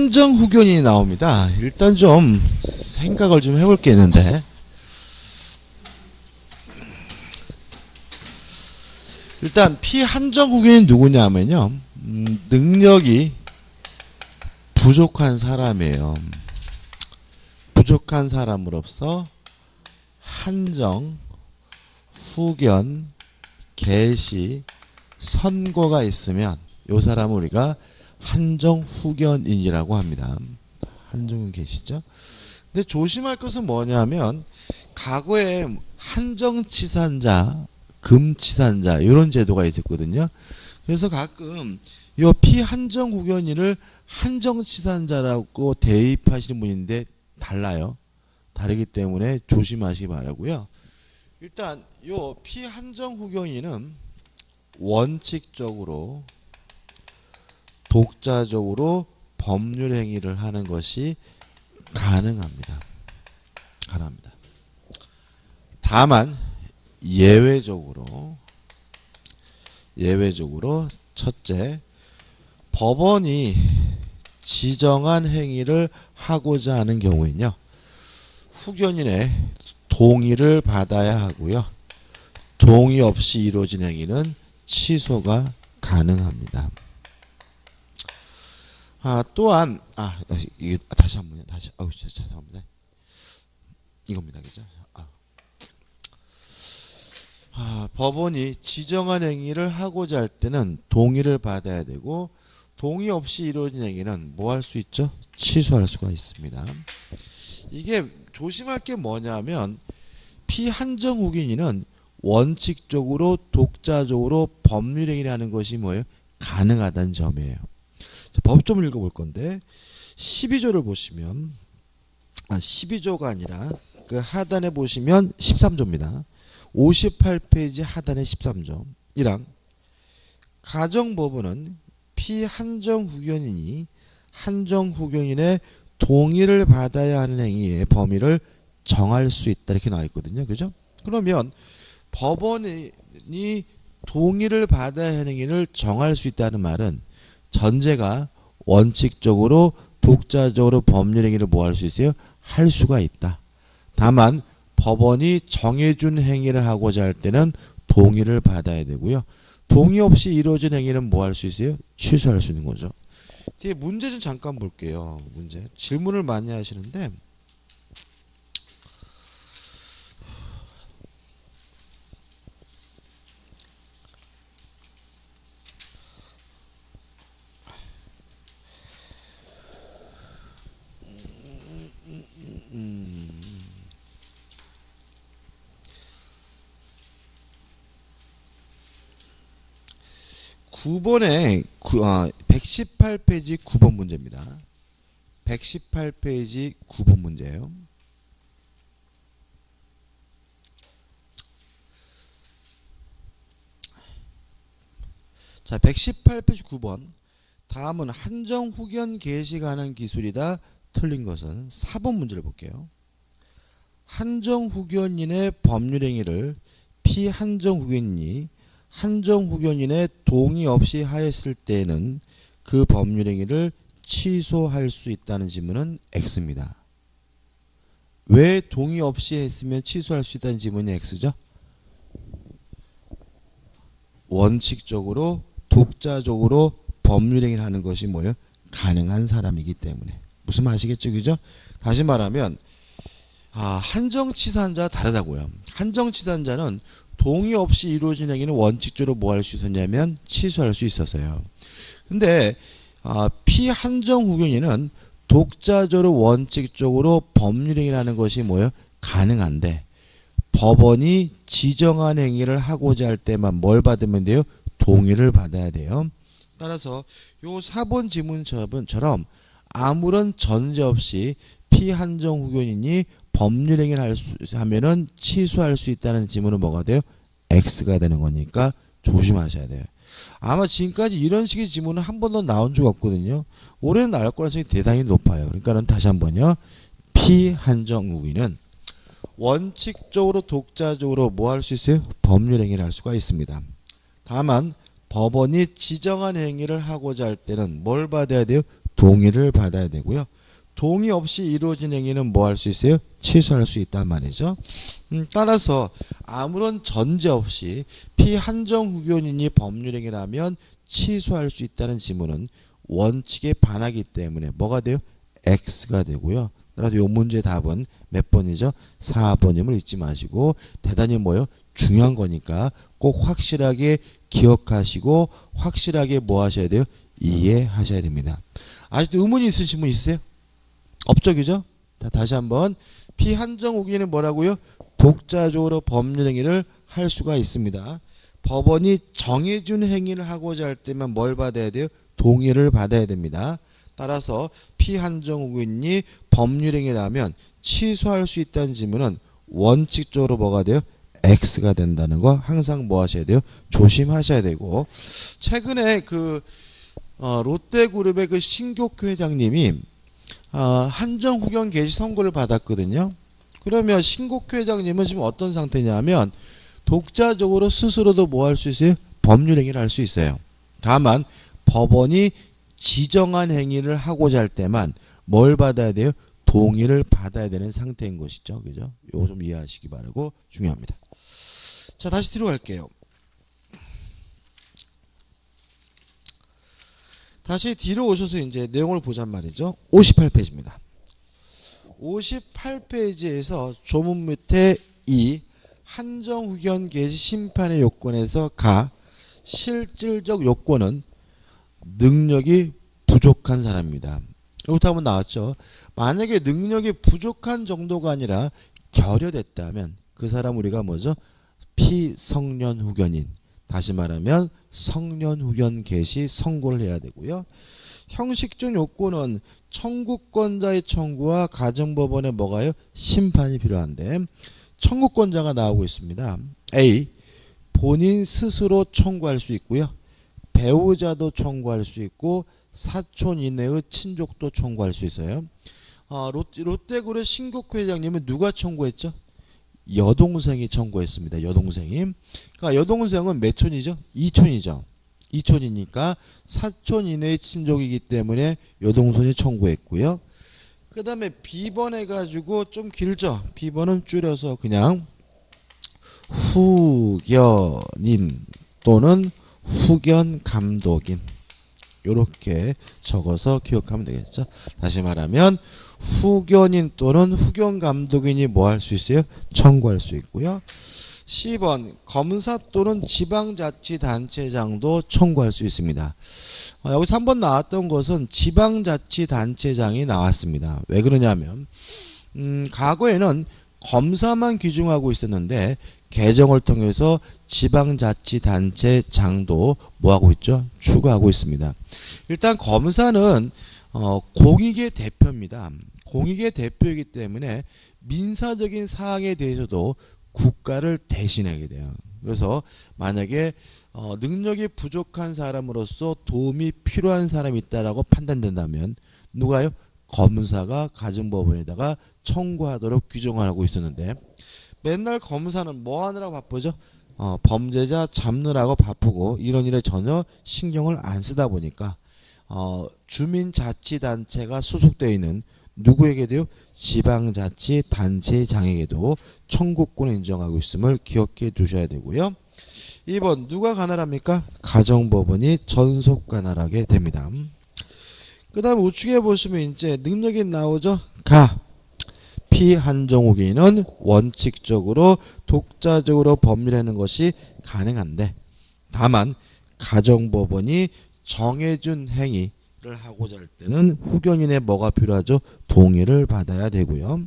피한정후견이 나옵니다. 일단 좀 생각을 좀 해볼 게 있는데, 일단 피한정후견이 누구냐면요, 능력이 부족한 사람이에요. 부족한 사람으로서 한정, 후견, 계시, 선고가 있으면 이 사람을 우리가 한정후견인이라고 합니다. 한정후견 계시죠? 근데 조심할 것은 뭐냐면 과거에 한정치산자, 금치산자 이런 제도가 있었거든요. 그래서 가끔 이 피한정후견인을 한정치산자라고 대입하시는 분인데 달라요. 다르기 때문에 조심하시기 바라고요. 일단 이 피한정후견인은 원칙적으로 독자적으로 법률 행위를 하는 것이 가능합니다. 다만 예외적으로 첫째, 법원이 지정한 행위를 하고자 하는 경우에는요, 후견인의 동의를 받아야 하고요. 동의 없이 이루어진 행위는 취소가 가능합니다. 또한 이게 다시 한번요. 죄송합니다. 이겁니다, 그죠? 법원이 지정한 행위를 하고자 할 때는 동의를 받아야 되고, 동의 없이 이루어진 행위는 뭐 할 수 있죠? 취소할 수가 있습니다. 이게 조심할 게 뭐냐면 피한정후견인은 원칙적으로 독자적으로 법률 행위를 하는 것이 뭐예요? 가능하다는 점이에요. 법 좀 읽어볼 건데 12조를 보시면 12조가 아니라 그 하단에 보시면 13조입니다. 58페이지 하단에 13조 1항 가정법원은 피한정후견인이 한정후견인의 동의를 받아야 하는 행위의 범위를 정할 수 있다 이렇게 나와 있거든요. 그죠? 그러면 법원이 동의를 받아야 하는 행위를 정할 수 있다는 말은 전제가 원칙적으로 독자적으로 법률 행위를 뭐 할 수 있어요? 할 수가 있다. 다만 법원이 정해준 행위를 하고자 할 때는 동의를 받아야 되고요. 동의 없이 이루어진 행위는 뭐 할 수 있어요? 취소할 수 있는 거죠. 뒤에 문제 좀 잠깐 볼게요. 문제. 질문을 많이 하시는데 (9번에) 118페이지 9번 문제입니다. 118페이지 9번 문제예요. 자, 118페이지 9번. 다음은 한정후견 개시 가능 기술이다. 틀린 것은 4번 문제를 볼게요. 한정후견인의 법률행위를 피한정후견인이 한정후견인의 동의 없이 하였을 때에는 그 법률행위를 취소할 수 있다는 지문은 X입니다. 왜 동의 없이 했으면 취소할 수 있다는 지문이 X죠? 원칙적으로 독자적으로 법률행위를 하는 것이 뭐예요? 가능한 사람이기 때문에. 무슨 말 아시겠죠? 그죠? 다시 말하면 한정치산자와 다르다고요. 한정치산자는 동의 없이 이루어진 행위는 원칙적으로 뭐 할 수 있었냐면 취소할 수 있었어요. 근데 피한정후견인은 독자적으로 원칙적으로 법률행위를 하는 것이 뭐예요? 가능한데 법원이 지정한 행위를 하고자 할 때만 뭘 받으면 돼요? 동의를 받아야 돼요. 따라서 요 4번 지문처럼 아무런 전제 없이 피한정후견인이 법률행위를 하면은 취소할 수 있다는 지문은 뭐가 돼요? X가 되는 거니까 조심하셔야 돼요. 아마 지금까지 이런 식의 지문은 한 번도 나온 적 없거든요. 올해는 나올 가능성이 대단히 높아요. 그러니까는 다시 한번요. 피한정후견인은 원칙적으로 독자적으로 뭐 할 수 있어요? 법률행위를 할 수가 있습니다. 다만 법원이 지정한 행위를 하고자 할 때는 뭘 받아야 돼요? 동의를 받아야 되고요. 동의 없이 이루어진 행위는 뭐 할 수 있어요? 취소할 수 있단 말이죠. 따라서 아무런 전제 없이 피한정 후견인이 법률행위라면 취소할 수 있다는 지문은 원칙에 반하기 때문에 뭐가 돼요? X가 되고요. 따라서 이 문제의 답은 몇 번이죠? 4번임을 잊지 마시고 대단히 뭐요? 중요한 거니까 꼭 확실하게 기억하시고 확실하게 뭐 하셔야 돼요? 이해하셔야 됩니다. 아직도 의문이 있으신 분 있으세요? 없죠, 그죠? 다시 한번 피한정 후견인은 뭐라고요? 독자적으로 법률행위를 할 수가 있습니다. 법원이 정해준 행위를 하고자 할 때만 뭘 받아야 돼요? 동의를 받아야 됩니다. 따라서 피한정 후견인이 법률행위라면 취소할 수 있다는 지문은 원칙적으로 뭐가 돼요? X가 된다는 거 항상 뭐 하셔야 돼요? 조심하셔야 되고 최근에 롯데그룹의 신교크 회장님이 한정 후견 개시 선고를 받았거든요. 그러면 신교크 회장님은 지금 어떤 상태냐면 독자적으로 스스로도 뭐 할 수 있어요? 법률행위를 할 수 있어요. 다만 법원이 지정한 행위를 하고자 할 때만 뭘 받아야 돼요? 동의를 받아야 되는 상태인 것이죠. 그죠? 이거 좀 이해하시기 바라고 중요합니다. 자, 다시 뒤로 갈게요. 다시 뒤로 오셔서 이제 내용을 보잔 말이죠. 58페이지입니다. 58페이지에서 조문 밑에 이 한정 후견 개시 심판의 요건에서 가 실질적 요건은 능력이 부족한 사람입니다. 이것도 한번 나왔죠. 만약에 능력이 부족한 정도가 아니라 결여됐다면 그 사람 우리가 뭐죠? 피성년 후견인. 다시 말하면 성년 후견 개시 선고를 해야 되고요. 형식적 요건은 청구권자의 청구와 가정법원의 뭐가요? 심판이 필요한데 청구권자가 나오고 있습니다. A. 본인 스스로 청구할 수 있고요. 배우자도 청구할 수 있고 사촌 이내의 친족도 청구할 수 있어요. 롯데그룹 신교크 회장님은 누가 청구했죠? 여동생이 청구했습니다. 여동생이. 그러니까 여동생은 몇 촌이죠? 2촌이죠. 2촌이니까 사촌 이내의 친족이기 때문에 여동생이 청구했고요. 그 다음에 B번 해가지고 좀 길죠. B번은 줄여서 그냥 후견인 또는 후견 감독인 이렇게 적어서 기억하면 되겠죠. 다시 말하면 후견인 또는 후견 감독인이 뭐 할 수 있어요? 청구할 수 있고요. C번 검사 또는 지방자치단체장도 청구할 수 있습니다. 여기서 한번 나왔던 것은 지방자치단체장이 나왔습니다. 왜 그러냐면 과거에는 검사만 규정하고 있었는데 개정을 통해서 지방자치단체장도 뭐하고 있죠? 추가하고 있습니다. 일단 검사는 공익의 대표입니다. 공익의 대표이기 때문에 민사적인 사항에 대해서도 국가를 대신하게 돼요. 그래서 만약에 능력이 부족한 사람으로서 도움이 필요한 사람이 있다라고 판단된다면 누가요? 검사가 가정법원에다가 청구하도록 규정을 하고 있었는데 맨날 검사는 뭐 하느라고 바쁘죠? 범죄자 잡느라고 바쁘고 이런 일에 전혀 신경을 안 쓰다 보니까 주민자치단체가 소속되어 있는 누구에게도요? 지방자치단체장에게도 청구권을 인정하고 있음을 기억해 두셔야 되고요. 2번 누가 관할합니까? 가정법원이 전속 관할하게 됩니다. 그 다음 우측에 보시면 이제 능력이 나오죠. 가 피한정 후견인은 원칙적으로 독자적으로 법률하는 것이 가능한데 다만 가정법원이 정해준 행위를 하고자 할 때는 후견인의 뭐가 필요하죠? 동의를 받아야 되고요.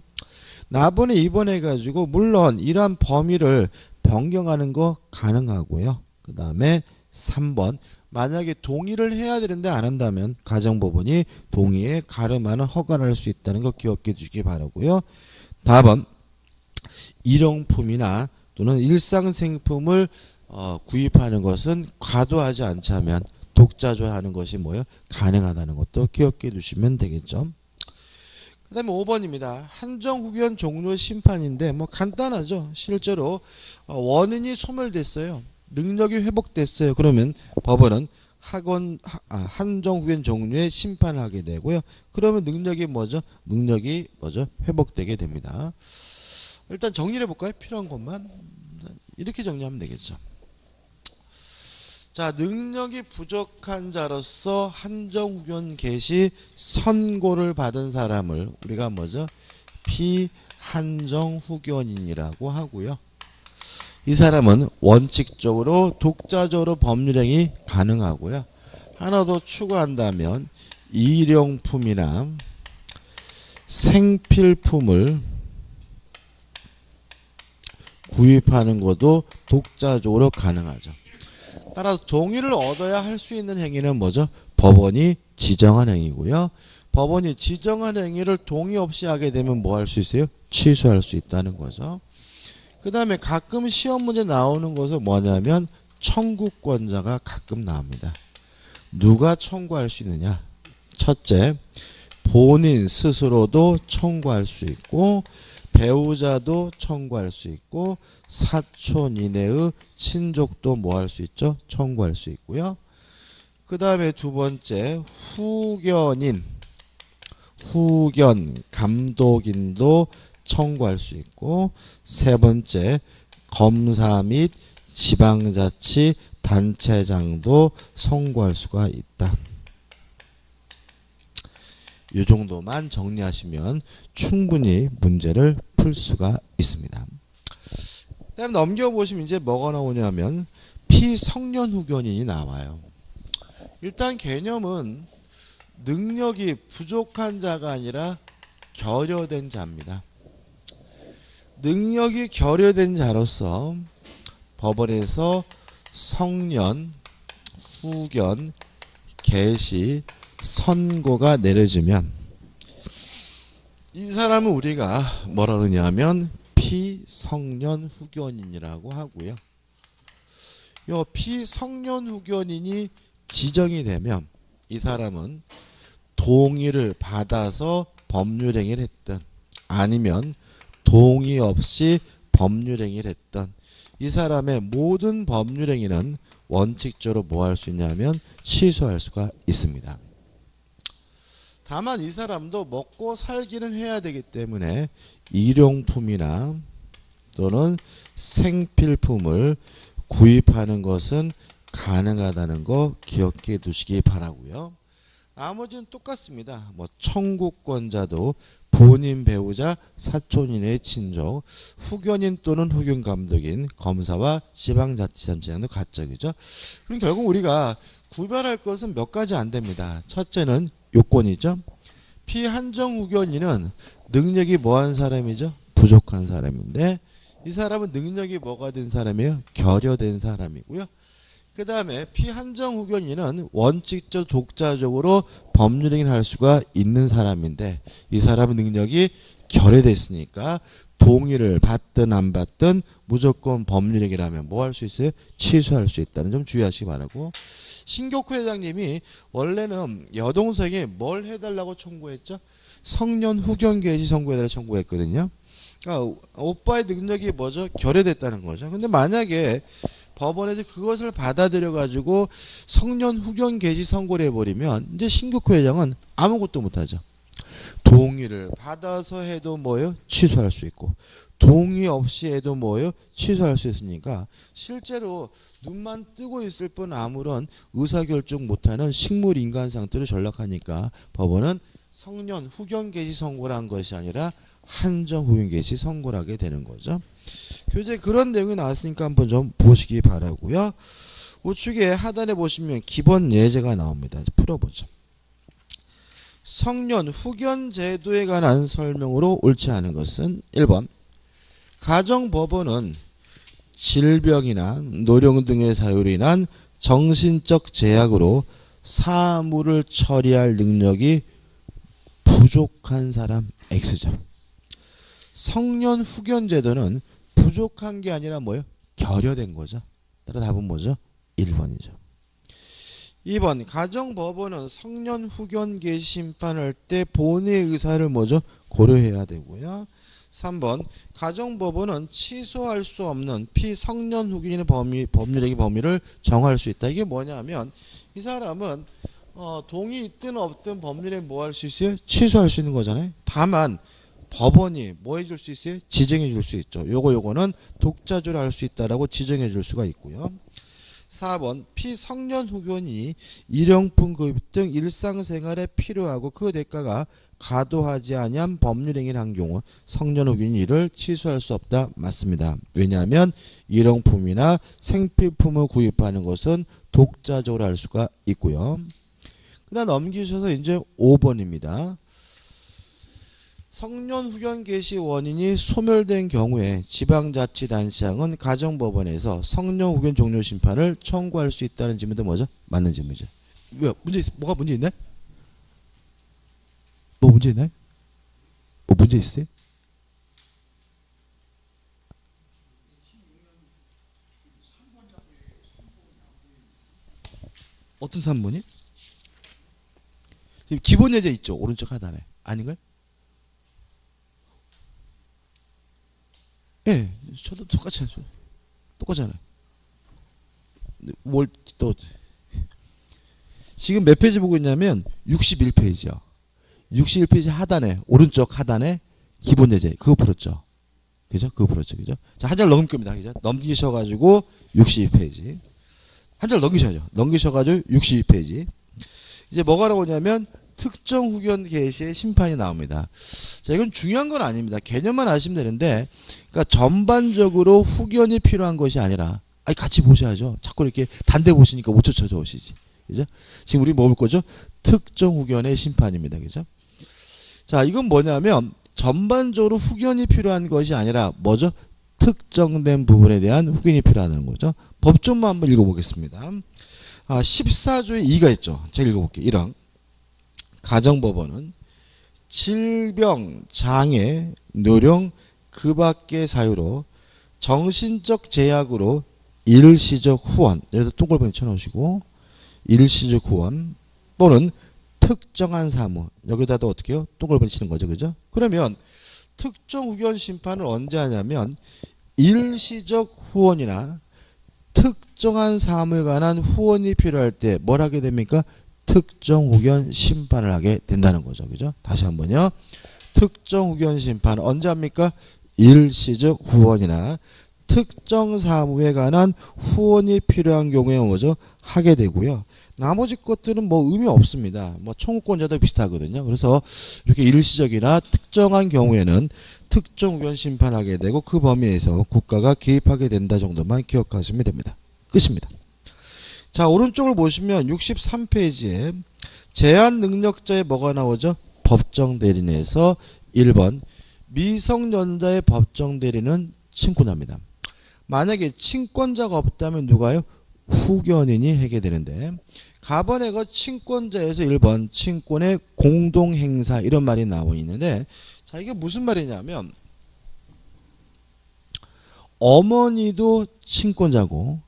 나번에 입원해 가지고 물론 이러한 범위를 변경하는 거 가능하고요. 그 다음에 3번 만약에 동의를 해야 되는데 안 한다면 가정법원이 동의에 가름하는 허가를 할 수 있다는 거 기억해 주시기 바라고요. 다음 일용품이나 또는 일상생품을 구입하는 것은 과도하지 않자면 독자조하는 것이 뭐예요? 가능하다는 것도 기억해 두시면 되겠죠. 그 다음에 5번입니다. 한정후견 종료 심판인데 뭐 간단하죠. 실제로 원인이 소멸됐어요. 능력이 회복됐어요. 그러면 법원은 한정 후견 종류의 심판을 하게 되고요. 그러면 능력이 뭐죠? 능력이 뭐죠? 회복되게 됩니다. 일단 정리를 해볼까요? 필요한 것만 이렇게 정리하면 되겠죠. 자, 능력이 부족한 자로서 한정 후견 개시 선고를 받은 사람을 우리가 뭐죠? 비한정 후견인이라고 하고요. 이 사람은 원칙적으로 독자적으로 법률행위 가능하고요. 하나 더 추가한다면 일용품이나 생필품을 구입하는 것도 독자적으로 가능하죠. 따라서 동의를 얻어야 할 수 있는 행위는 뭐죠? 법원이 지정한 행위고요. 법원이 지정한 행위를 동의 없이 하게 되면 뭐 할 수 있어요? 취소할 수 있다는 거죠. 그 다음에 가끔 시험 문제 나오는 것은 뭐냐면 청구권자가 가끔 나옵니다. 누가 청구할 수 있느냐? 첫째, 본인 스스로도 청구할 수 있고 배우자도 청구할 수 있고 사촌 이내의 친족도 뭐 할 수 있죠? 청구할 수 있고요. 그 다음에 두 번째, 후견, 감독인도 청구할 수 있고 세 번째, 검사 및 지방자치 단체장도 청구할 수가 있다. 이 정도만 정리하시면 충분히 문제를 풀 수가 있습니다. 다음 넘겨보시면 이제 뭐가 나오냐면 피성년 후견인이 나와요. 일단 개념은 능력이 부족한 자가 아니라 결여된 자입니다. 능력이 결여된 자로서 법원에서 성년, 후견, 개시, 선고가 내려지면 이 사람은 우리가 뭐라 그러냐면 피성년 후견인이라고 하고요. 이 피성년 후견인이 지정이 되면 이 사람은 동의를 받아서 법률행위를 했든 아니면 동의 없이 법률행위를 했든 이 사람의 모든 법률행위는 원칙적으로 뭐 할 수 있냐면 취소할 수가 있습니다. 다만 이 사람도 먹고 살기는 해야 되기 때문에 일용품이나 또는 생필품을 구입하는 것은 가능하다는 거 기억해 두시기 바라고요. 나머지는 똑같습니다. 뭐 청구권자도 본인 배우자, 사촌인의 친족, 후견인 또는 후견 감독인, 검사와 지방자치단체장도 가적이죠. 그럼 결국 우리가 구별할 것은 몇 가지 안 됩니다. 첫째는 요건이죠. 피한정 후견인은 능력이 뭐한 사람이죠? 부족한 사람인데 이 사람은 능력이 뭐가 된 사람이에요? 결여된 사람이고요. 그 다음에 피한정 후견인은 원칙적 독자적으로 법률행위를 할 수가 있는 사람인데 이 사람은 능력이 결여됐으니까 동의를 받든 안 받든 무조건 법률행위를 하면 뭐 할 수 있어요? 취소할 수 있다는 점 주의하시기 바라고. 신격호 회장님이 원래는 여동생이 뭘 해달라고 청구했죠? 성년 후견 개시 선고해달라고 청구했거든요. 그러니까 오빠의 능력이 뭐죠? 결여됐다는 거죠. 근데 만약에 법원에서 그것을 받아들여 가지고 성년 후견 개시 선고를 해버리면 이제 신격호 회장은 아무것도 못하죠. 동의를 받아서 해도 뭐요? 취소할 수 있고 동의 없이 해도 뭐요? 취소할 수 있으니까 실제로 눈만 뜨고 있을 뿐 아무런 의사결정 못하는 식물 인간 상태로 전락하니까 법원은 성년 후견 개시 선고를 한 것이 아니라 한정 후견 개시 선고를 하게 되는 거죠. 교재 그런 내용이 나왔으니까 한번 좀 보시기 바라고요. 우측에 하단에 보시면 기본 예제가 나옵니다. 풀어보죠. 성년 후견 제도에 관한 설명으로 옳지 않은 것은 1번 가정법원은 질병이나 노령 등의 사유로 인한 정신적 제약으로 사무를 처리할 능력이 부족한 사람 X죠. 성년 후견 제도는 부족한 게 아니라 뭐예요? 결여된 거죠. 따라 답은 뭐죠? 1번이죠. 2번 가정법원은 성년 후견 개시 심판할 때 본인의 의사를 뭐죠? 고려해야 되고요. 3번 가정법원은 취소할 수 없는 피성년 후견인의 법률행위 범위를 정할 수 있다. 이게 뭐냐면 이 사람은 동의 있든 없든 법률행위 뭐 할 수 있어요? 취소할 수 있는 거잖아요. 다만 법원이 뭐 해줄 수 있어요? 지정해 줄 수 있죠. 요거는 독자적으로 할 수 있다라고 지정해 줄 수가 있고요. 4번 피성년 후견이 일용품 구입 등 일상생활에 필요하고 그 대가가 과도하지 아니한 법률행위를 한 경우 성년 후견이 이를 취소할 수 없다. 맞습니다. 왜냐하면 일용품이나 생필품을 구입하는 것은 독자적으로 할 수가 있고요. 그 다음 넘기셔서 이제 5번입니다. 성년 후견 개시 원인이 소멸된 경우에 지방자치단체장은 가정법원에서 성년 후견 종료 심판을 청구할 수 있다는 질문도 뭐죠? 맞는 질문이죠. 왜 뭐가 문제 있나요? 뭐 문제 있나요? 뭐 문제 있어요? 어떤 3번이? 지금 기본 예제 있죠? 오른쪽 하단에. 아닌가요? 예, 저도 똑같이 하죠. 똑같잖아요. 뭘 또 지금 몇 페이지 보고 있냐면 61페이지요. 61페이지 하단에 오른쪽 하단에 기본 예제 그거 풀었죠. 그죠? 그거 풀었죠. 그죠? 자, 한 장 넘길 겁니다. 그죠? 넘기셔가지고 62페이지 한 장 넘기셔야죠. 넘기셔가지고 62페이지 이제 뭐가 나오냐면 특정 후견 개시의 심판이 나옵니다. 자, 이건 중요한 건 아닙니다. 개념만 아시면 되는데, 그러니까 전반적으로 후견이 필요한 것이 아니라, 같이 보셔야죠. 자꾸 이렇게 단대 보시니까 못 쫓아져 오시지. 그죠? 지금 우리 뭐 볼 거죠? 특정 후견의 심판입니다. 그죠? 자, 이건 뭐냐면, 전반적으로 후견이 필요한 것이 아니라, 뭐죠? 특정된 부분에 대한 후견이 필요하다는 거죠. 법조문만 한번 읽어보겠습니다. 14조에 2가 있죠. 제가 읽어볼게요. 1항. 가정법원은 질병, 장애, 노령, 그 밖의 사유로 정신적 제약으로 일시적 후원, 여기서 동글뱅이 쳐놓으시고 일시적 후원 또는 특정한 사무, 여기다도 어떻게 해요? 동글뱅이 치는 거죠. 그죠? 그러면 특정 후견 심판을 언제 하냐면 일시적 후원이나 특정한 사무에 관한 후원이 필요할 때 뭘 하게 됩니까? 특정 후견 심판을 하게 된다는 거죠. 그죠? 다시 한번요. 특정 후견 심판 언제 합니까? 일시적 후원이나 특정 사무에 관한 후원이 필요한 경우에 뭐죠? 하게 되고요. 나머지 것들은 뭐 의미 없습니다. 뭐 청구권자도 비슷하거든요. 그래서 이렇게 일시적이나 특정한 경우에는 특정 후견 심판하게 되고 그 범위에서 국가가 개입하게 된다 정도만 기억하시면 됩니다. 끝입니다. 자, 오른쪽을 보시면 63페이지에 제한 능력자에 뭐가 나오죠? 법정 대리인에서 1번 미성년자의 법정 대리는 친권자입니다. 만약에 친권자가 없다면 누가요? 후견인이 하게 되는데 가번에 그 친권자에서 1번 친권의 공동행사 이런 말이 나와 있는데 자, 이게 무슨 말이냐면 어머니도 친권자고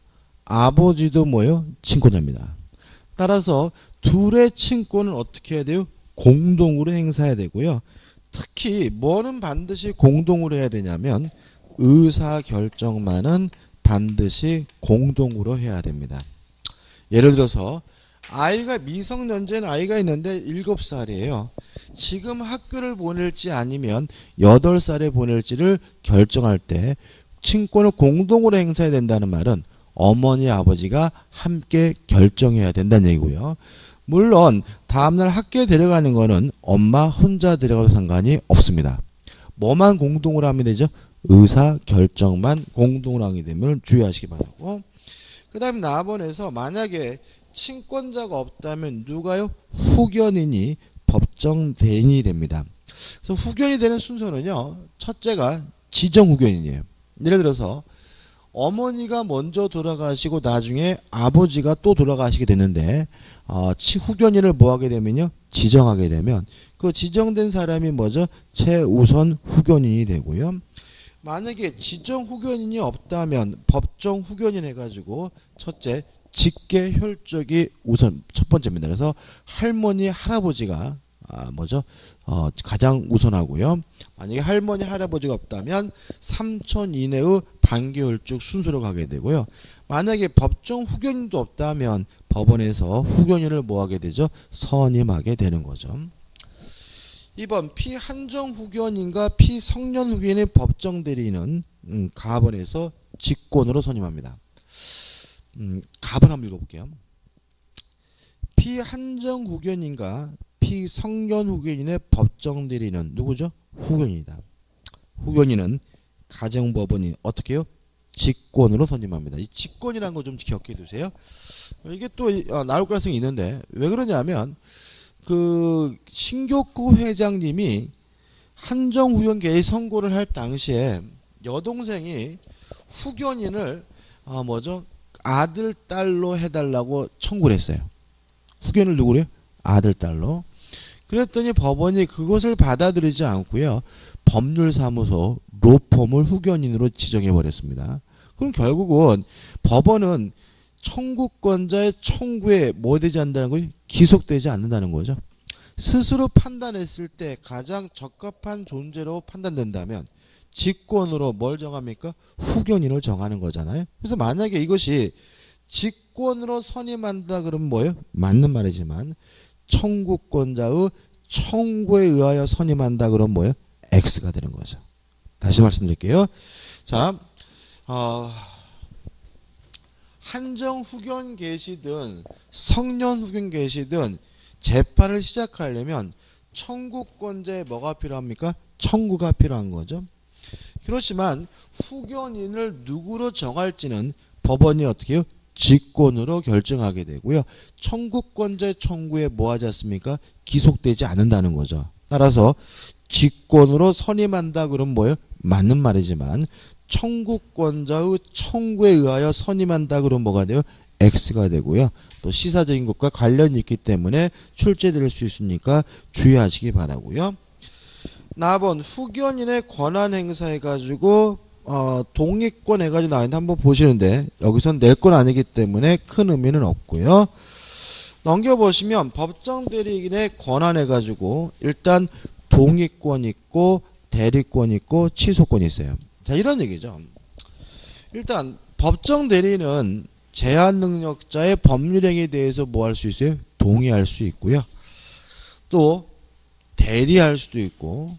아버지도 뭐예요? 친권자입니다. 따라서 둘의 친권을 어떻게 해야 돼요? 공동으로 행사해야 되고요. 특히 뭐는 반드시 공동으로 해야 되냐면 의사결정만은 반드시 공동으로 해야 됩니다. 예를 들어서 아이가 미성년자인 아이가 있는데 7살이에요. 지금 학교를 보낼지 아니면 8살에 보낼지를 결정할 때 친권을 공동으로 행사해야 된다는 말은 어머니 아버지가 함께 결정해야 된다는 얘기고요. 물론 다음날 학교에 데려가는 거는 엄마 혼자 데려가도 상관이 없습니다. 뭐만 공동으로 하면 되죠? 의사결정만 공동으로 하게 되면 주의하시기 바라고. 그 다음에 나번에서 만약에 친권자가 없다면 누가요? 후견인이 법정 대리인이 됩니다. 그래서 후견이 되는 순서는요. 첫째가 지정 후견인이에요. 예를 들어서 어머니가 먼저 돌아가시고 나중에 아버지가 또 돌아가시게 됐는데 후견인을 뭐 하게 되면요? 지정하게 되면 그 지정된 사람이 뭐죠? 최우선 후견인이 되고요. 만약에 지정 후견인이 없다면 법정 후견인 해가지고 첫째 직계 혈족이 우선 첫 번째입니다. 그래서 할머니 할아버지가 뭐죠? 가장 우선하고요. 만약에 할머니 할아버지가 없다면 삼촌 이내의 반기혈축 순서로 가게 되고요. 만약에 법정 후견인도 없다면 법원에서 후견인을 뭐하게 되죠? 선임하게 되는 거죠. 2번 피한정 후견인과 피성년 후견인의 법정 대리인은 가번에서 직권으로 선임합니다. 가번 한번 읽어볼게요. 피한정 후견인과 피성년 후견인의 법정 대리인은 누구죠? 후견인이다. 후견인은 가정법원이 어떻게 해요? 직권으로 선임합니다. 이 직권이라는 거 좀 기억해 두세요. 이게 또 나올 가능성이 있는데 왜 그러냐면 그 신교구 회장님이 한정 후견계의 선고를 할 당시에 여동생이 후견인을 뭐죠? 아들 딸로 해달라고 청구를 했어요. 후견을 누구래요? 아들 딸로. 그랬더니 법원이 그것을 받아들이지 않고요. 법률사무소 로펌을 후견인으로 지정해 버렸습니다. 그럼 결국은 법원은 청구권자의 청구에 뭐 되지 않는다는 거예요? 기속되지 않는다는 거죠. 스스로 판단했을 때 가장 적합한 존재로 판단된다면 직권으로 뭘 정합니까? 후견인을 정하는 거잖아요. 그래서 만약에 이것이 직권으로 선임한다 그러면 뭐예요? 맞는 말이지만 청구권자의 청구에 의하여 선임한다 그러면 뭐예요? X가 되는 거죠. 다시 말씀드릴게요. 자, 한정 후견 계시든 성년 후견 계시든 재판을 시작하려면 청구권자의 뭐가 필요합니까? 청구가 필요한 거죠. 그렇지만 후견인을 누구로 정할지는 법원이 어떻게 해요? 직권으로 결정하게 되고요. 청구권자의 청구에 뭐 하지 않습니까? 기속되지 않는다는 거죠. 따라서 직권으로 선임한다 그러면 뭐예요? 맞는 말이지만 청구권자의 청구에 의하여 선임한다 그러면 뭐가 돼요? X가 되고요. 또 시사적인 것과 관련이 있기 때문에 출제될 수 있으니까 주의하시기 바라고요. 4번 후견인의 권한 행사해가지고 동의권 해가지고 나왔는데 한번 보시는데 여기선 낼 건 아니기 때문에 큰 의미는 없고요. 넘겨보시면 법정 대리인의 권한 해가지고 일단 동의권 있고 대리권 있고 취소권 있어요. 자, 이런 얘기죠. 일단 법정 대리인은 제한 능력자의 법률행위에 대해서 뭐 할 수 있어요? 동의할 수 있고요. 또 대리할 수도 있고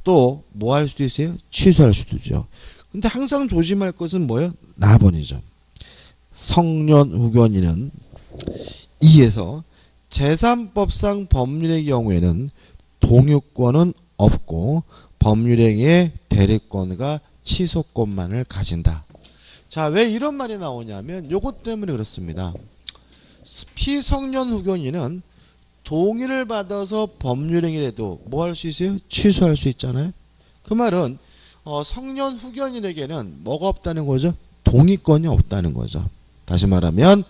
또 뭐 할 수도 있어요? 취소할 수도 있죠. 근데 항상 조심할 것은 뭐예요? 나번이죠. 성년 후견인은 2에서 제3법상 법률의 경우에는 동의권은 없고 법률행위의 대리권과 취소권만을 가진다. 자, 왜 이런 말이 나오냐면 요것 때문에 그렇습니다. 피성년 후견인은 동의를 받아서 법률행위라도 뭐 할 수 있어요? 취소할 수 있잖아요. 그 말은 성년 후견인에게는 뭐가 없다는 거죠? 동의권이 없다는 거죠. 다시 말하면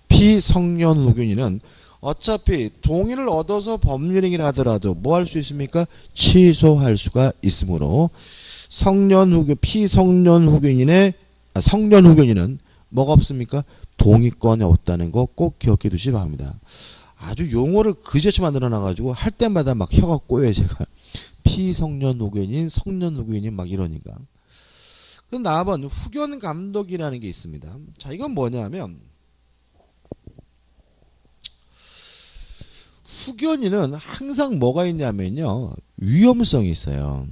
피성년 후견인은 어차피 동의를 얻어서 법률행위를 하더라도 뭐 할 수 있습니까? 취소할 수가 있으므로 피성년 후견인의 성년 후견인은 뭐가 없습니까? 동의권이 없다는 거 꼭 기억해 두시기 바랍니다. 아주 용어를 그지같이 만들어 놔가지고 할 때마다 막 혀가 꼬여요 제가. 피성년 후견인, 성년 후견인 막 이러니까. 그 다음은 후견 감독이라는 게 있습니다. 자, 이건 뭐냐면 후견인은 항상 뭐가 있냐면요, 위험성이 있어요.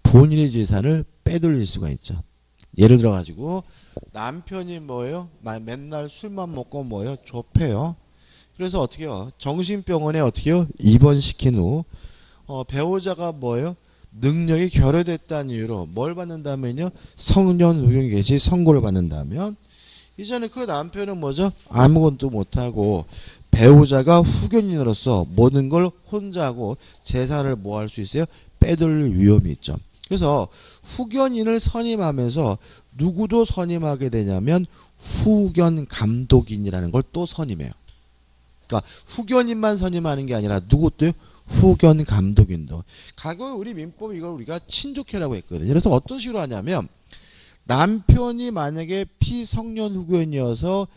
본인의 재산을 빼돌릴 수가 있죠. 예를 들어 가지고 남편이 뭐예요? 맨날 술만 먹고 뭐예요? 좁혀요. 그래서 어떻게 해요? 정신병원에 어떻게 해요? 입원시킨 후 배우자가 뭐예요? 능력이 결여됐다는 이유로 뭘 받는다면요? 성년 후견 개시 선고를 받는다면 이제는 그 남편은 뭐죠? 아무것도 못하고 배우자가 후견인으로서 모든 걸 혼자 하고 재산을 뭐 할 수 있어요? 빼돌릴 위험이 있죠. 그래서 후견인을 선임하면서 누구도 선임하게 되냐면 후견 감독인이라는 걸 또 선임해요. 그러니까 후견인만 선임하는 게 아니라 누구도요? 후견 감독인도. 과거에 우리 민법 이걸 우리가 친족회라고 했거든요. 그래서 어떤 식으로 하냐면 남편이 만약에 피성년 후견이어서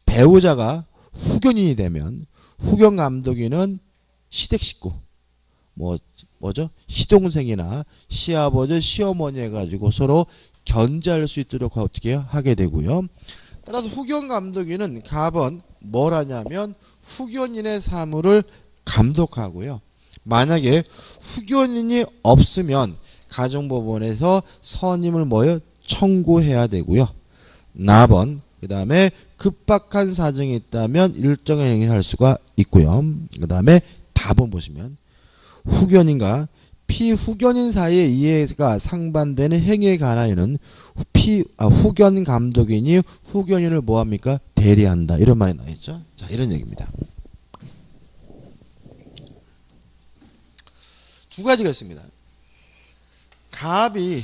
배우자가 후견인이 되면 후견 감독인은 시댁 식구, 뭐죠? 시동생이나 시아버지, 시어머니 해가지고 서로 견제할 수 있도록 어떻게 하게 되고요. 따라서 후견 감독인은 갑은 뭘 하냐면 후견인의 사물을 감독하고요. 만약에 후견인이 없으면 가정법원에서 선임을 청구해야 되고요. 납은 그 다음에 급박한 사정이 있다면 일정을 행위할 수가 있고요. 그 다음에 답은 보시면 후견인과 피후견인 사이의 이해가 상반되는 행위에 관하여는 후견 감독인이 후견인을 뭐합니까? 대리한다. 이런 말이 나와있죠. 자, 이런 얘기입니다. 두 가지가 있습니다. 갑이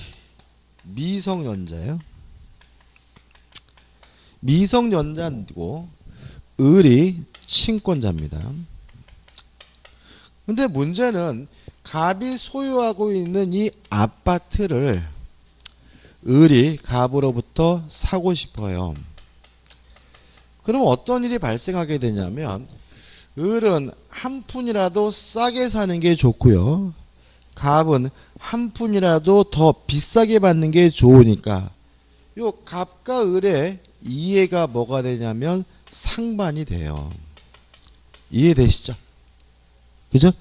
미성년자예요. 미성년자고 을이 친권자입니다. 근데 문제는 갑이 소유하고 있는 이 아파트를 을이 갑으로부터 사고 싶어요. 그럼 어떤 일이 발생하게 되냐면 을은 한 푼이라도 싸게 사는 게 좋고요. 갑은 한 푼이라도 더 비싸게 받는 게 좋으니까 요 갑과 을의 이해가 뭐가 되냐면 상반이 돼요. 이해되시죠? 그죠?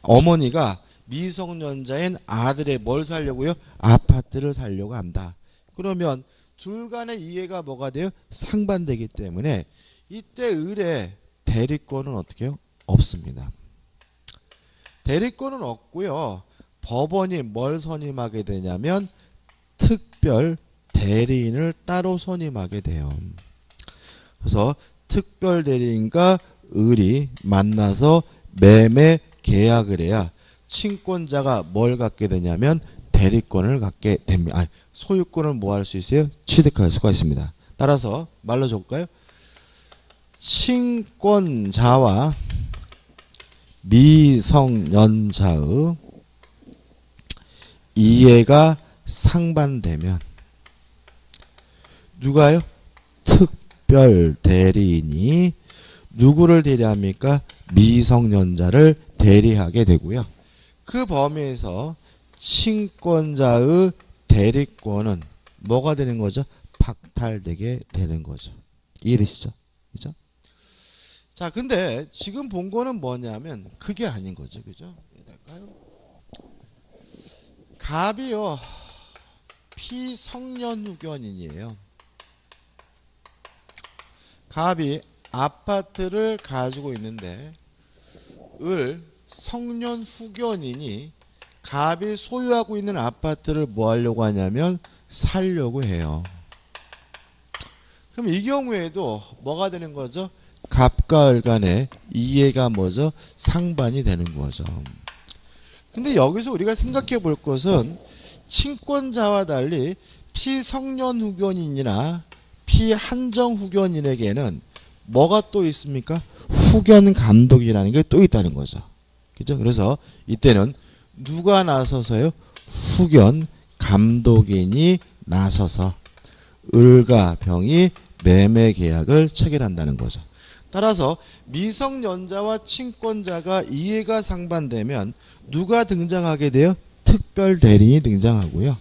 어머니가 미성년자인 아들의 뭘 사려고요? 아파트를 사려고 한다. 그러면 둘 간의 이해가 뭐가 돼요? 상반되기 때문에 이때 을의 대리권은 어떻게 해요? 없습니다. 대리권은 없고요. 법원이 뭘 선임하게 되냐면 특별 대리인을 따로 선임하게 돼요. 그래서 특별 대리인과 을이 만나서 매매 계약을 해야 친권자가 뭘 갖게 되냐면 대리권을 갖게 됩니다. 아니, 소유권을 뭐 할 수 있어요? 취득할 수가 있습니다. 따라서 말로 적을까요? 친권자와 미성년자의 이해가 상반되면 누가요? 특별 대리인이 누구를 대리합니까? 미성년자를 대리하게 되고요. 그 범위에서 친권자의 대리권은 뭐가 되는 거죠? 박탈되게 되는 거죠. 이해되시죠? 그죠? 자, 근데 지금 본 거는 뭐냐면 그게 아닌 거죠. 그죠? 이해될까요? 갑이요. 피성년 후견인이에요. 갑이 아파트를 가지고 있는데 을 성년 후견인이 갑이 소유하고 있는 아파트를 뭐 하려고 하냐면 살려고 해요. 그럼 이 경우에도 뭐가 되는 거죠? 갑과 을 간의 이해가 뭐죠? 상반이 되는 거죠. 근데 여기서 우리가 생각해 볼 것은 친권자와 달리 피성년 후견인이나 피한정 후견인에게는 뭐가 또 있습니까? 후견 감독이라는 게 또 있다는 거죠. 그죠? 그래서 이때는 누가 나서서요? 후견 감독인이 나서서 을과 병이 매매 계약을 체결한다는 거죠. 따라서 미성년자와 친권자가 이해가 상반되면 누가 등장하게 돼요? 특별 대리인이 등장하고요.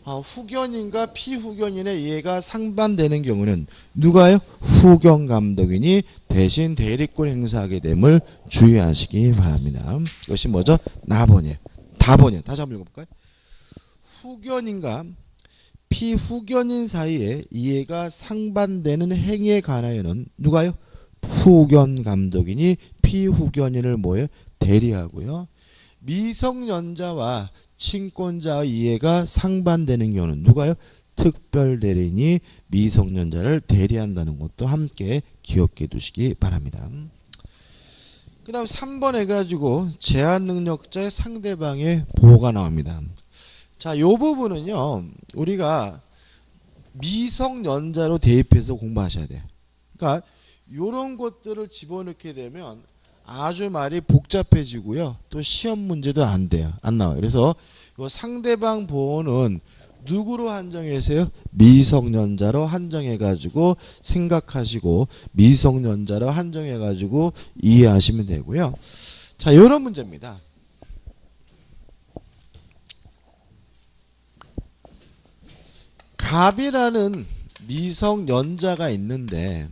후견인과 피후견인의 이해가 상반되는 경우는 누가요? 후견 감독인이 대신 대리권 행사하게 됨을 주의하시기 바랍니다. 이것이 뭐죠? 나번이에요. 다번이에요. 다시 한번 읽어볼까요? 후견인과 피후견인 사이에 이해가 상반되는 행위에 관하여는 누가요? 후견 감독인이 피후견인을 뭐예요? 대리하고요. 미성년자와 친권자의 이해가 상반되는 경우는 누가요? 특별 대리인이 미성년자를 대리한다는 것도 함께 기억해 두시기 바랍니다. 그 다음 3번 해가지고 제한 능력자의 상대방의 보호가 나옵니다. 자, 요 부분은요, 우리가 미성년자로 대입해서 공부하셔야 돼요. 그러니까 요런 것들을 집어넣게 되면 아주 말이 복잡해지고요. 또 시험 문제도 안 돼요. 안 나와요. 그래서 요 상대방 보호는 누구로 한정해서요? 미성년자로 한정해가지고 생각하시고 미성년자로 한정해가지고 이해하시면 되고요. 자, 요런 문제입니다. 갑이라는 미성년자가 있는데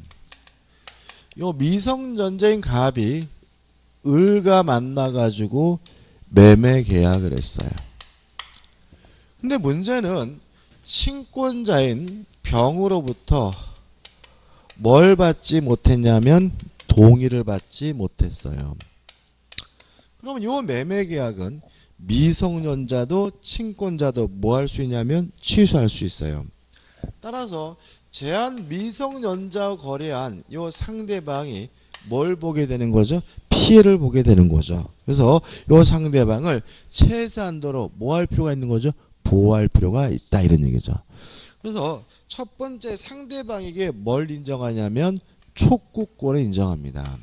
요 미성년자인 갑이 을과 만나가지고 매매 계약을 했어요. 근데 문제는 친권자인 병으로부터 뭘 받지 못했냐면 동의를 받지 못했어요. 그럼 요 매매 계약은 미성년자도 친권자도 뭐 할 수 있냐면 취소할 수 있어요. 따라서 제한 미성년자와 거래한 요 상대방이 뭘 보게 되는 거죠? 피해를 보게 되는 거죠. 그래서 요 상대방을 최소한도로 뭐 할 필요가 있는 거죠? 보호할 필요가 있다 이런 얘기죠. 그래서 첫 번째 상대방에게 뭘 인정하냐면 촉구권을 인정합니다.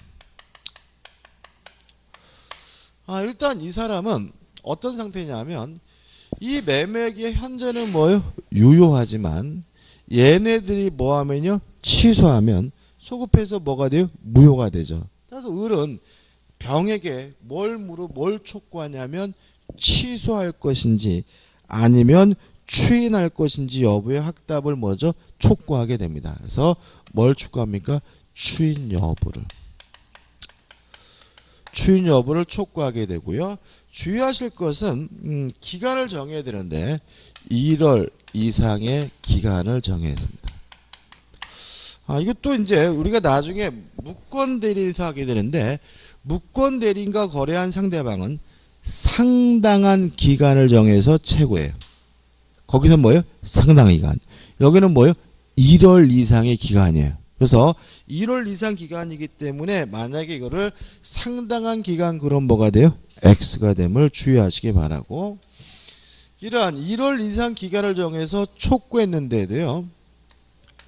일단 이 사람은 어떤 상태냐면 이 매매기에 현재는 뭐요? 유효하지만 얘네들이 뭐 하면요? 취소하면 소급해서 뭐가 돼요? 무효가 되죠. 그래서 을은 병에게 뭘 촉구하냐면 취소할 것인지 아니면 추인할 것인지 여부의 확답을 뭐죠? 촉구하게 됩니다. 그래서 뭘 촉구합니까? 추인 여부를 촉구하게 되고요. 주의하실 것은 기간을 정해야 되는데 1월 이상의 기간을 정해야 합니다. 이것도 이제 우리가 나중에 무권 대리인에서 하게 되는데 무권 대리인과 거래한 상대방은 상당한 기간을 정해서 최고예요. 거기서 뭐예요? 상당한 기간. 여기는 뭐예요? 1월 이상의 기간이에요. 그래서 1월 이상 기간이기 때문에 만약에 이거를 상당한 기간 그럼 뭐가 돼요? X가 됨을 주의하시기 바라고, 이러한 1월 이상 기간을 정해서 촉구했는데도요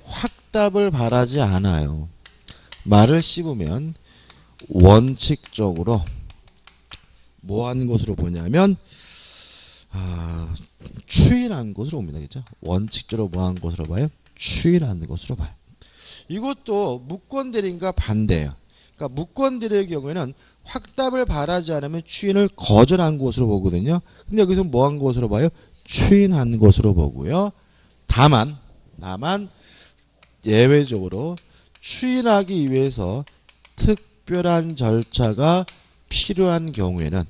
확답을 바라지 않아요. 말을 씹으면 원칙적으로 뭐 한 것으로 보냐면 추인한 것으로 봅니다. 그죠? 원칙적으로 뭐 한 것으로 봐요? 추인한 것으로 봐요. 이것도 무권 대리인과 반대예요. 그러니까 무권 대리의 경우에는 확답을 바라지 않으면 추인을 거절한 것으로 보거든요. 근데 여기서 뭐 한 것으로 봐요? 추인한 것으로 보고요. 다만 예외적으로 추인하기 위해서 특별한 절차가 필요한 경우에는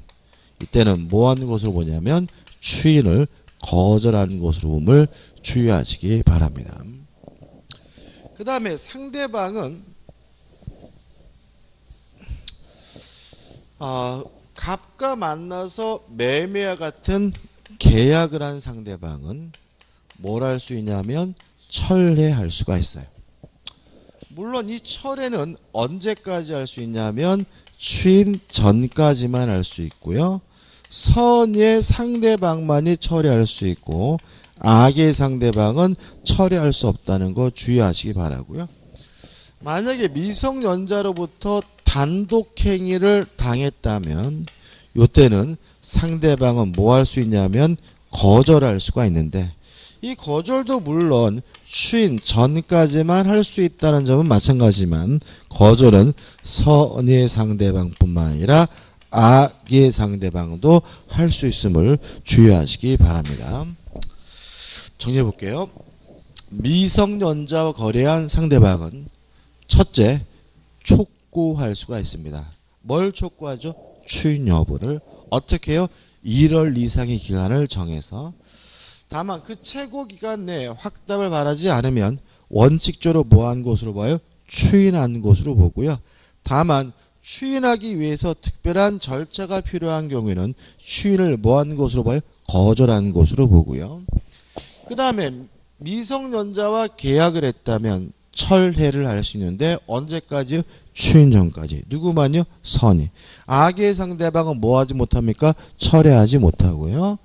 이때는 뭐 하는 것으로 보냐면 추인을 거절한 것으로 봄을 주의하시기 바랍니다. 그 다음에 상대방은 갑과 만나서 매매와 같은 계약을 한 상대방은 뭘 할 수 있냐면 철회할 수가 있어요. 물론 이 철회는 언제까지 할 수 있냐면 추인 전까지만 할 수 있고요. 선의 상대방만이 철회할 수 있고 악의 상대방은 철회할 수 없다는 거 주의하시기 바라고요. 만약에 미성년자로부터 단독행위를 당했다면 이때는 상대방은 뭐 할 수 있냐면 거절할 수가 있는데 이 거절도 물론 추인 전까지만 할 수 있다는 점은 마찬가지지만 거절은 선의 상대방뿐만 아니라 악의 상대방도 할 수 있음을 주의하시기 바랍니다. 정리해 볼게요. 미성년자와 거래한 상대방은 첫째, 촉구할 수가 있습니다. 뭘 촉구하죠? 추인 여부를. 어떻게 해요? 1월 이상의 기간을 정해서. 다만 그 최고 기간 내에 확답을 바라지 않으면 원칙적으로 뭐한 것으로 봐요? 추인한 것으로 보고요. 다만 추인하기 위해서 특별한 절차가 필요한 경우에는 추인을 뭐한 것으로 봐요? 거절한 것으로 보고요. 그 다음에 미성년자와 계약을 했다면 철회를 할 수 있는데 언제까지요? 추인 전까지. 누구만요? 선이. 악의 상대방은 뭐 하지 못합니까? 철회하지 못하고요.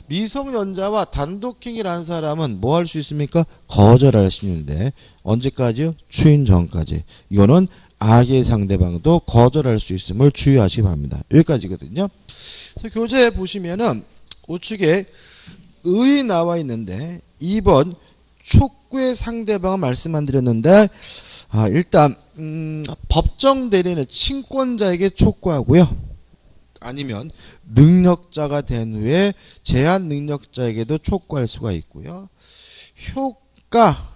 미성년자와 단독행위를 한 사람은 뭐 할 수 있습니까? 거절할 수 있는데 언제까지요? 추인 전까지. 이거는 악의 상대방도 거절할 수 있음을 주의하시기 바랍니다. 여기까지거든요. 그래서 교재에 보시면은 우측에 의 나와 있는데 2번 촉구의 상대방은 말씀 안 드렸는데 일단 법정 대리는 친권자에게 촉구하고요. 아니면 능력자가 된 후에 제한 능력자에게도 촉구할 수가 있고요. 가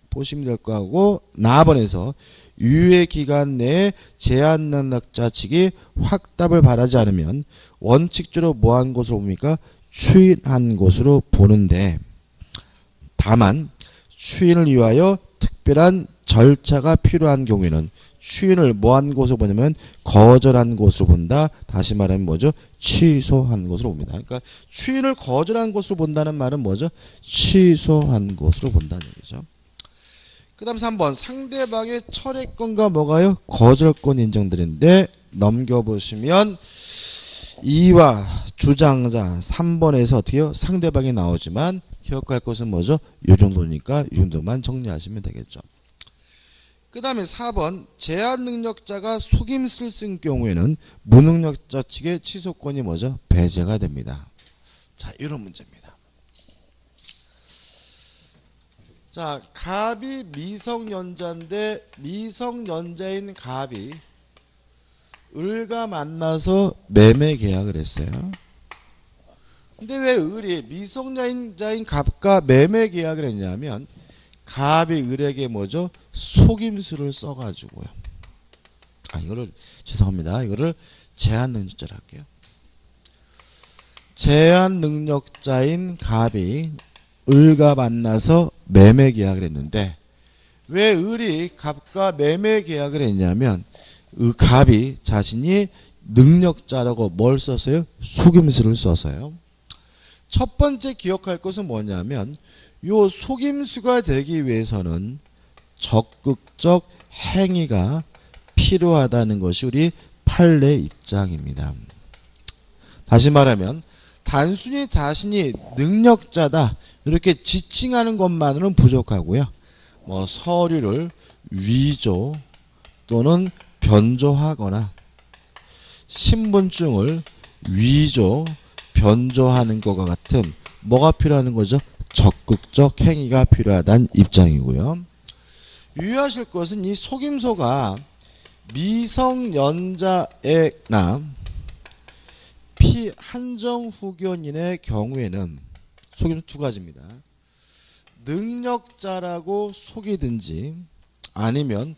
보시면 될 거고, 나번에서 유예 기간 내에 제한 능력자 측이 확답을 바라지 않으면 원칙적으로 뭐한 것으로 봅니까? 추인한 것으로 보는데, 다만 추인을 위하여 특별한 절차가 필요한 경우에는 추인을 뭐한 것으로 보냐면 거절한 것으로 본다. 다시 말하면 뭐죠? 취소한 것으로 봅니다. 그러니까 추인을 거절한 것으로 본다는 말은 뭐죠? 취소한 것으로 본다는 얘기죠. 그 다음 3번 상대방의 철회권과 뭐가요? 거절권 인정드리는데, 넘겨보시면 이와 주장자 3번에서 어떻게요? 상대방이 나오지만 기억할 것은 뭐죠? 이 정도니까 이 정도만 정리하시면 되겠죠. 그 다음에 4번 제한 능력자가 속임수를 쓴 경우에는 무능력자 측의 취소권이 뭐죠? 배제가 됩니다. 자, 이런 문제입니다. 자, 갑이 미성년자인데 미성년자인 갑이 을과 만나서 매매 계약을 했어요. 근데 왜 을이 미성년자인 갑과 매매 계약을 했냐면 갑이 을에게 뭐죠? 속임수를 써가지고요. 이거를 죄송합니다. 이거를 제한 능력자로 할게요. 제한 능력자인 갑이 을과 만나서 매매 계약을 했는데, 왜 을이 갑과 매매 계약을 했냐면 갑이 자신이 능력자라고 뭘 썼어요? 속임수를 써서요. 첫 번째 기억할 것은 뭐냐면 요 속임수가 되기 위해서는 적극적 행위가 필요하다는 것이 우리 판례 입장입니다. 다시 말하면 단순히 자신이 능력자다 이렇게 지칭하는 것만으로는 부족하고요. 뭐 서류를 위조 또는 변조하거나 신분증을 위조 변조하는 것과 같은 뭐가 필요한 거죠? 적극적 행위가 필요하다는 입장이고요. 유의하실 것은 이 속임소가 미성년자나 피한정후견인의 경우에는 속임수 두 가지입니다. 능력자라고 속이든지 아니면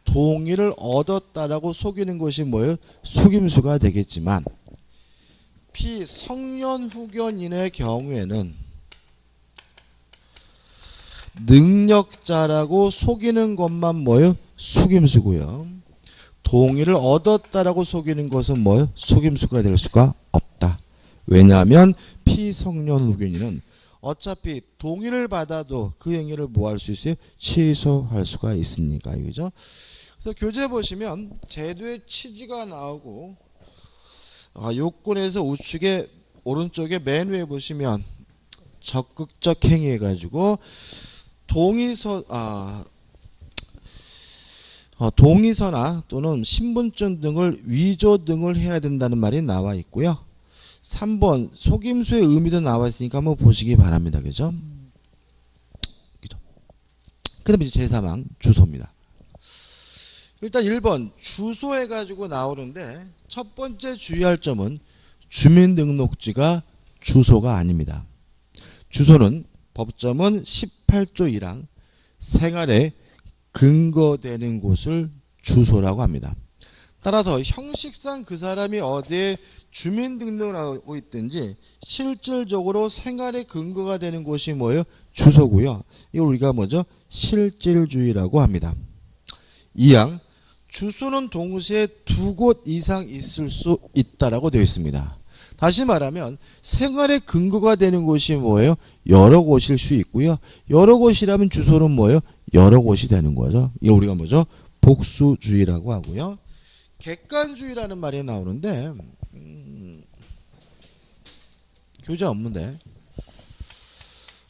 동의를 얻었다라고 속이는 것이 뭐예요? 속임수가 되겠지만, 피성년후견인의 경우에는 능력자라고 속이는 것만 뭐예요? 속임수고요. 동의를 얻었다라고 속이는 것은 뭐예요? 속임수가 될 수가 없다. 왜냐하면 피성년후견인은 어차피 동의를 받아도 그 행위를 뭐 할 수 있어요? 취소할 수가 있으니까. 그죠? 그래서 교재 보시면 제도의 취지가 나오고, 요건에서 우측에 오른쪽에 맨 위에 보시면 적극적 행위 해가지고 동의서나 또는 신분증 등을 위조 등을 해야 된다는 말이 나와 있고요. 3번 속임수의 의미도 나와 있으니까 한번 보시기 바랍니다. 그죠? 그 다음에 이제 제3항 주소입니다. 일단 1번 주소 해가지고 나오는데, 첫 번째 주의할 점은 주민등록지가 주소가 아닙니다. 주소는 법점은 18조 1항 생활에 근거되는 곳을 주소라고 합니다. 따라서 형식상 그 사람이 어디에 주민등록을 하고 있든지 실질적으로 생활의 근거가 되는 곳이 뭐예요? 주소고요. 이걸 우리가 뭐죠? 실질주의라고 합니다. 2항 주소는 동시에 두 곳 이상 있을 수 있다라고 되어 있습니다. 다시 말하면 생활의 근거가 되는 곳이 뭐예요? 여러 곳일 수 있고요. 여러 곳이라면 주소는 뭐예요? 여러 곳이 되는 거죠. 이거 우리가 뭐죠? 복수주의라고 하고요. 객관주의라는 말이 나오는데 교재 없는데,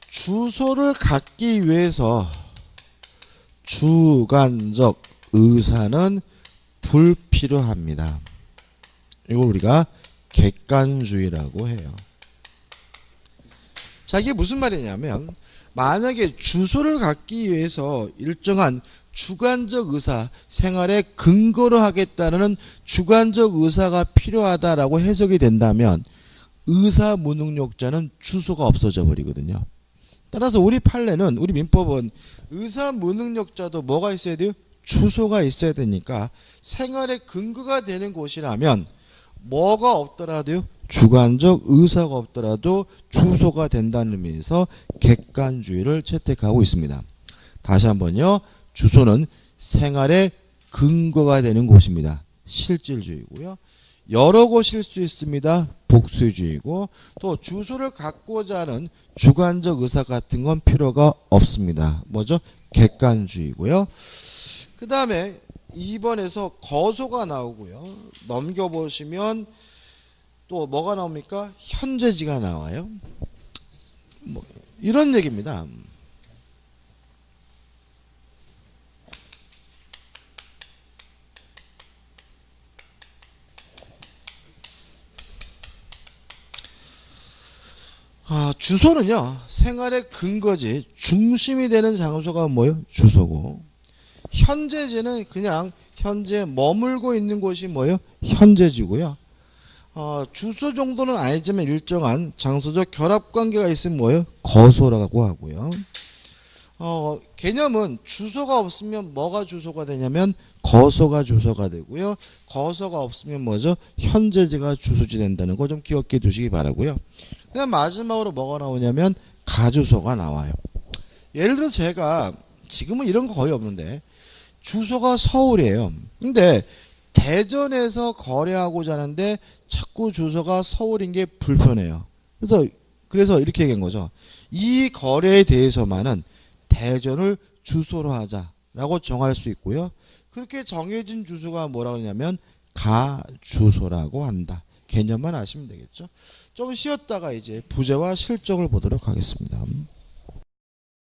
주소를 갖기 위해서 주관적 의사는 불필요합니다. 이걸 우리가 객관주의라고 해요. 자, 이게 무슨 말이냐면 만약에 주소를 갖기 위해서 일정한 주관적 의사, 생활의 근거로 하겠다는 주관적 의사가 필요하다라고 해석이 된다면 의사 무능력자는 주소가 없어져 버리거든요. 따라서 우리 판례는 우리 민법은 의사 무능력자도 뭐가 있어야 돼요? 주소가 있어야 되니까 생활의 근거가 되는 곳이라면 뭐가 없더라도요? 주관적 의사가 없더라도 주소가 된다는 의미에서 객관주의를 채택하고 있습니다. 다시 한번요. 주소는 생활의 근거가 되는 곳입니다. 실질주의고요. 여러 곳일 수 있습니다. 복수주의고 또 주소를 갖고자 하는 주관적 의사 같은 건 필요가 없습니다. 뭐죠? 객관주의고요. 그 다음에 2번에서 거소가 나오고요. 넘겨보시면 또 뭐가 나옵니까? 현재지가 나와요. 뭐 이런 얘기입니다. 주소는요. 생활의 근거지 중심이 되는 장소가 뭐예요? 주소고 현재지는 그냥 현재 머물고 있는 곳이 뭐예요? 현재지고요. 주소 정도는 아니지만 일정한 장소적 결합관계가 있으면 뭐예요? 거소라고 하고요. 개념은 주소가 없으면 뭐가 주소가 되냐면 거소가 주소가 되고요. 거소가 없으면 뭐죠? 현재지가 주소지 된다는 거 좀 기억해 두시기 바라고요. 그다음 마지막으로 뭐가 나오냐면 가주소가 나와요. 예를 들어 제가 지금은 이런 거 거의 없는데 주소가 서울이에요. 근데 대전에서 거래하고자 하는데 자꾸 주소가 서울인 게 불편해요. 그래서 이렇게 얘기한 거죠. 이 거래에 대해서만은 대전을 주소로 하자라고 정할 수 있고요. 그렇게 정해진 주소가 뭐라고 하냐면 가주소라고 한다. 개념만 아시면 되겠죠. 좀 쉬었다가 이제 부재와 실적을 보도록 하겠습니다.